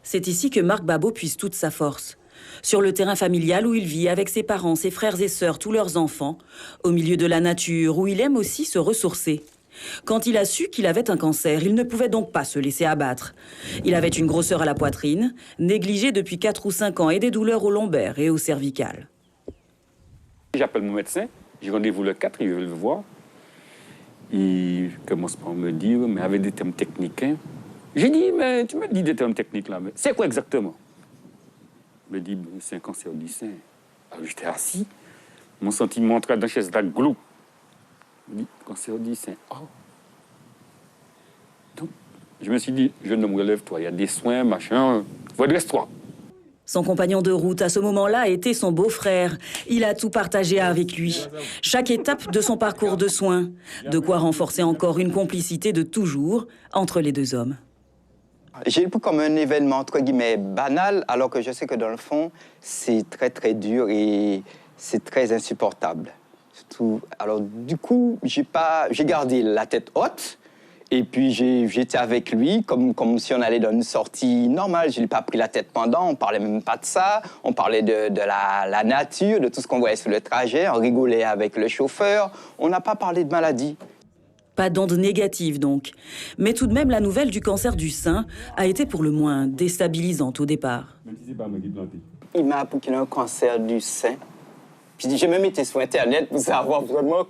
C'est ici que Marc Babot puise toute sa force. Sur le terrain familial où il vit avec ses parents, ses frères et sœurs, tous leurs enfants, au milieu de la nature où il aime aussi se ressourcer. Quand il a su qu'il avait un cancer, il ne pouvait donc pas se laisser abattre. Il avait une grosseur à la poitrine, négligée depuis 4 ou 5 ans et des douleurs au lombaire et au cervical. J'appelle mon médecin, j'ai rendez-vous le 4, il veut le voir. Il commence par me dire, mais avec des termes techniques. Hein. J'ai dit, mais tu me dis des termes techniques là, mais c'est quoi exactement? Il me dit, c'est un cancer du sein. Alors j'étais assis, mon sentiment entrait dans la chaise glou. Il me dit, cancer du sein. Oh. Donc, je me suis dit, jeune homme, relève-toi, il y a des soins, machin, redresse-toi. Son compagnon de route à ce moment-là était son beau-frère. Il a tout partagé avec lui. Chaque étape de son parcours de soins. De quoi renforcer encore une complicité de toujours entre les deux hommes. J'ai le pris comme un événement, entre guillemets, banal, alors que je sais que dans le fond, c'est très, très dur et c'est très insupportable. Surtout, alors, du coup, j'ai gardé la tête haute. Et puis, j'étais avec lui comme si on allait dans une sortie normale. Je n'ai pas pris la tête pendant, on ne parlait même pas de ça. On parlait de la nature, de tout ce qu'on voyait sur le trajet. On rigolait avec le chauffeur. On n'a pas parlé de maladie. Pas d'onde négative donc. Mais tout de même, la nouvelle du cancer du sein a été pour le moins déstabilisante au départ. Il m'a appris qu'il a un cancer du sein. Puis j'ai même été sur Internet pour savoir vraiment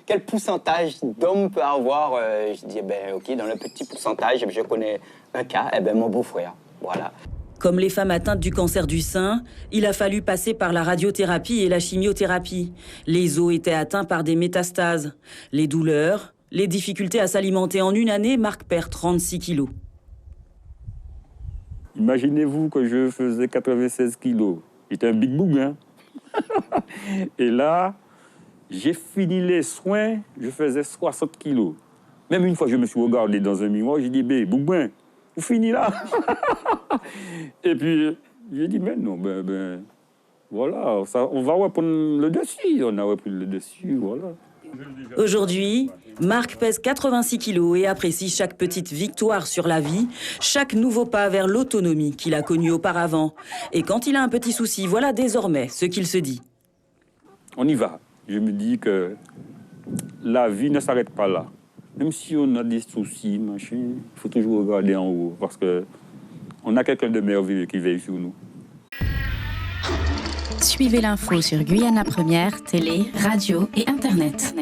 quel pourcentage d'hommes peut avoir. Je dis, OK, dans le petit pourcentage, je connais un cas, mon beau-frère. Voilà. Comme les femmes atteintes du cancer du sein, il a fallu passer par la radiothérapie et la chimiothérapie. Les os étaient atteints par des métastases. Les douleurs, les difficultés à s'alimenter. En une année, Marc perd 36 kilos. Imaginez-vous que je faisais 96 kilos. J'étais un big boog, hein. Et là, j'ai fini les soins, je faisais 60 kilos. Même une fois, je me suis regardé dans un miroir, j'ai dit, Bougouin, vous finissez là. Et puis, j'ai dit, mais non, voilà, ça, on va reprendre le dessus. On a repris le dessus, voilà. Aujourd'hui, Marc pèse 86 kilos et apprécie chaque petite victoire sur la vie, chaque nouveau pas vers l'autonomie qu'il a connue auparavant. Et quand il a un petit souci, voilà désormais ce qu'il se dit. On y va. Je me dis que la vie ne s'arrête pas là. Même si on a des soucis, machin, il faut toujours regarder en haut parce qu'on a quelqu'un de merveilleux qui veille sur nous. Suivez l'info sur Guyana Première, télé, radio et Internet.